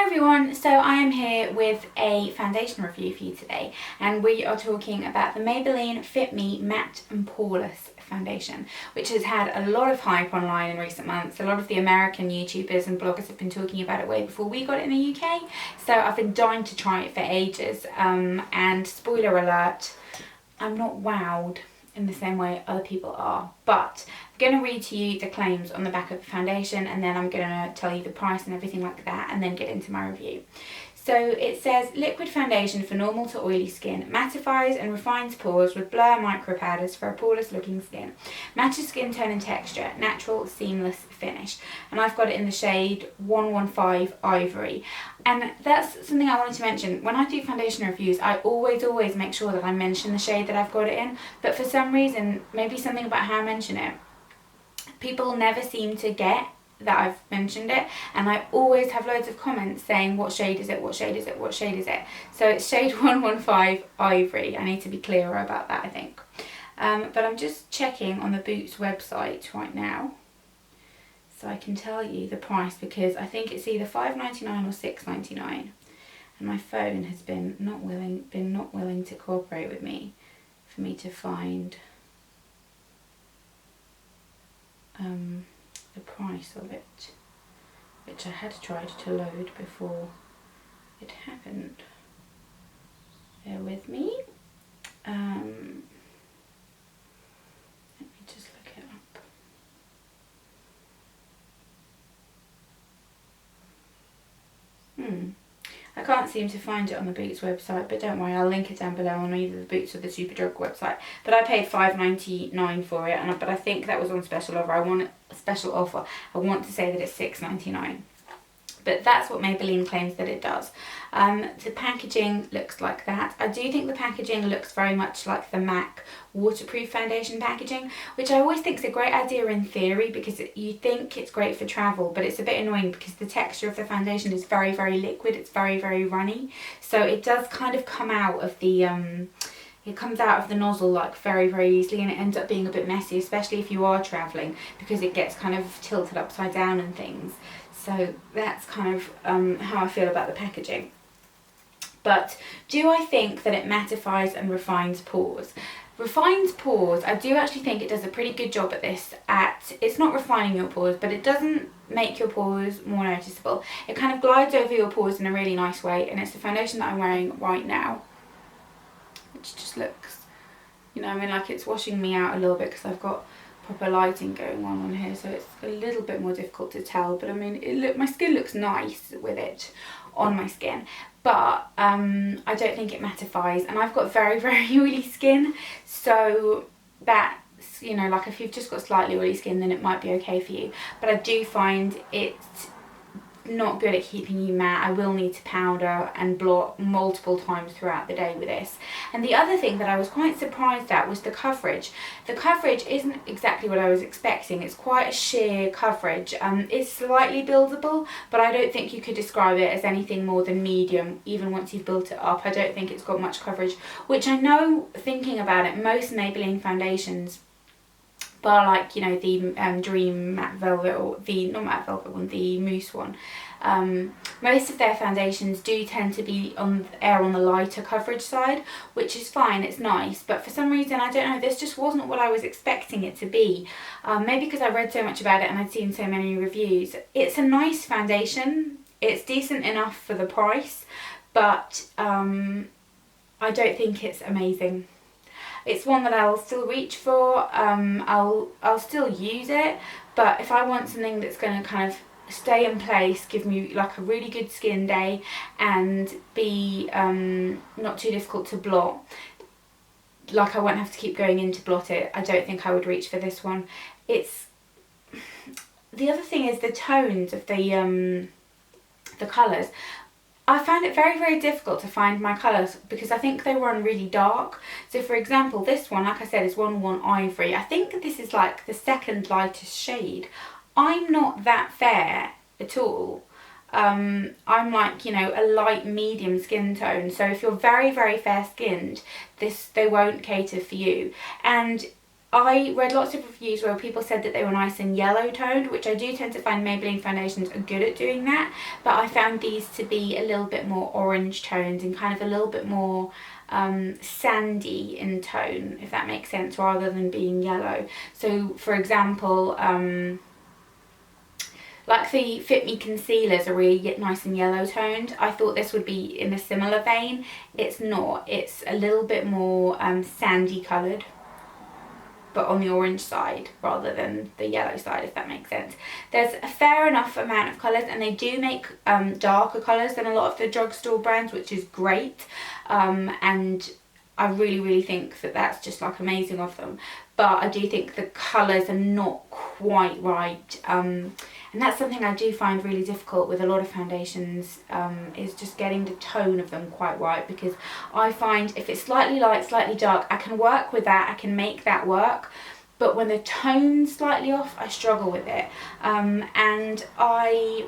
everyone, so I am here with a foundation review for you today, and we are talking about the Maybelline Fit Me Matte and Poreless foundation, which has had a lot of hype online in recent months. A lot of the American YouTubers and bloggers have been talking about it way before we got it in the UK, so I've been dying to try it for ages, and spoiler alert, I'm not wowed in the same way other people are, but I'm going to read to you the claims on the back of the foundation, and then I'm going to tell you the price and everything like that, and then get into my review. So it says, liquid foundation for normal to oily skin, mattifies and refines pores with blur micro powders for a poreless looking skin, matches skin tone and texture, natural seamless finish. And I've got it in the shade 115 Ivory. And that's something I wanted to mention. When I do foundation reviews, I always make sure that I mention the shade that I've got it in, but for some reason, maybe something about how I mention it, people never seem to get that I've mentioned it, and I always have loads of comments saying what shade is it, what shade is it, what shade is it. So it's shade 115 Ivory. I need to be clearer about that, I think. But I'm just checking on the Boots website right now so I can tell you the price, because I think it's either $5.99 or $6.99, and my phone has been not willing to cooperate with me for me to find the price of it, which I had tried to load before it happened. Bear with me. Let me just look it up. I can't seem to find it on the Boots website, but don't worry, I'll link it down below on either the Boots or the Superdrug website. But I paid $5.99 for it, but I think that was on special offer. I want to say that it's $6.99. But that's what Maybelline claims that it does. The packaging looks like that. I do think the packaging looks very much like the MAC waterproof foundation packaging, which I always think is a great idea in theory, because you think it's great for travel, but it's a bit annoying because the texture of the foundation is very liquid. It's very runny, so it does kind of come out of the it comes out of the nozzle like very easily, and it ends up being a bit messy, especially if you are travelling, because it gets kind of tilted upside down and things. So that's kind of how I feel about the packaging. But do I think that it mattifies and refines pores? Refines pores, I do actually think it does a pretty good job at this. It's not refining your pores, but it doesn't make your pores more noticeable. It kind of glides over your pores in a really nice way, and it's the foundation that I'm wearing right now, which just looks, you know, I mean, like it's washing me out a little bit because I've got proper lighting going on here, so it's a little bit more difficult to tell, but I mean, my skin looks nice with it on my skin, but I don't think it mattifies, and I've got very oily skin, so that's, you know, like if you've just got slightly oily skin, then it might be okay for you, but I do find it not good at keeping you matte. I will need to powder and blot multiple times throughout the day with this. And the other thing that I was quite surprised at was the coverage. The coverage isn't exactly what I was expecting. It's quite a sheer coverage. It's slightly buildable, but I don't think you could describe it as anything more than medium, even once you've built it up. I don't think it's got much coverage, which I know, thinking about it, most Maybelline foundations, bar like, you know, the Dream Matte Velvet, or the, not Matte Velvet one, the Mousse one, most of their foundations do tend to be on the lighter coverage side, which is fine, it's nice, but for some reason, I don't know, this just wasn't what I was expecting it to be. Maybe because I read so much about it and I'd seen so many reviews. It's a nice foundation, it's decent enough for the price, but I don't think it's amazing. It's one that I'll still reach for. I'll still use it, but if I want something that's going to kind of stay in place, give me like a really good skin day, and be not too difficult to blot, like I won't have to keep going in to blot it, I don't think I would reach for this one. It's, the other thing is the tones of the colours. I found it very difficult to find my colours because I think they run really dark. So for example, this one, like I said, is 111 Ivory. I think this is like the second lightest shade. I'm not that fair at all. I'm like, you know, a light medium skin tone. So if you're very fair skinned, they won't cater for you. And I read lots of reviews where people said that they were nice and yellow toned, which I do tend to find Maybelline foundations are good at doing that, but I found these to be a little bit more orange toned and kind of a little bit more sandy in tone, if that makes sense, rather than being yellow. So for example, like the Fit Me concealers are really nice and yellow toned. I thought this would be in a similar vein. It's not. It's a little bit more sandy coloured, but on the orange side rather than the yellow side, if that makes sense. There's a fair enough amount of colours, and they do make darker colours than a lot of the drugstore brands, which is great. And I really think that that's just like amazing of them. But I do think the colours are not quite right. And that's something I do find really difficult with a lot of foundations, is just getting the tone of them quite right, because I find if it's slightly light, slightly dark, I can work with that, I can make that work, but when the tone's slightly off, I struggle with it. And I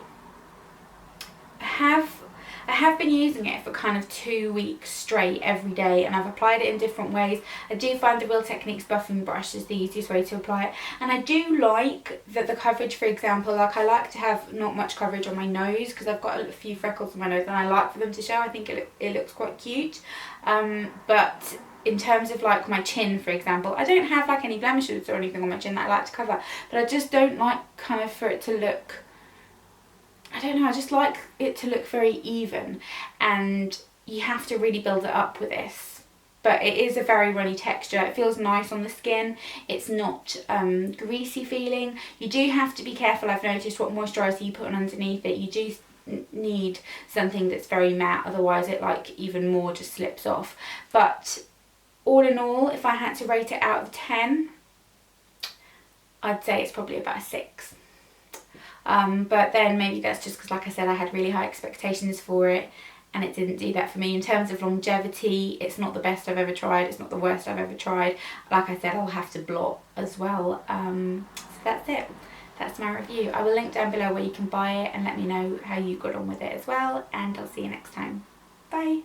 have been using it for kind of 2 weeks straight every day, and I've applied it in different ways. I do find the Real Techniques buffing brush is the easiest way to apply it, and I do like that the coverage, for example, like I like to have not much coverage on my nose because I've got a few freckles on my nose and I like for them to show. I think it looks quite cute, but in terms of like my chin, for example, I don't have like any blemishes or anything on my chin that I like to cover, but I just don't like kind of for it to look, I don't know, I just like it to look very even, and you have to really build it up with this. But it is a very runny texture. It feels nice on the skin. It's not greasy feeling. You do have to be careful, I've noticed, what moisturiser you put on underneath it. You do need something that's very matte, otherwise it like even more just slips off. But all in all, if I had to rate it out of 10, I'd say it's probably about a 6. But then maybe that's just because, like I said, I had really high expectations for it and it didn't do that for me. In terms of longevity, it's not the best I've ever tried, it's not the worst I've ever tried. Like I said, I'll have to blot as well. So that's it. That's my review. I will link down below where you can buy it and let me know how you got on with it as well, and I'll see you next time. Bye!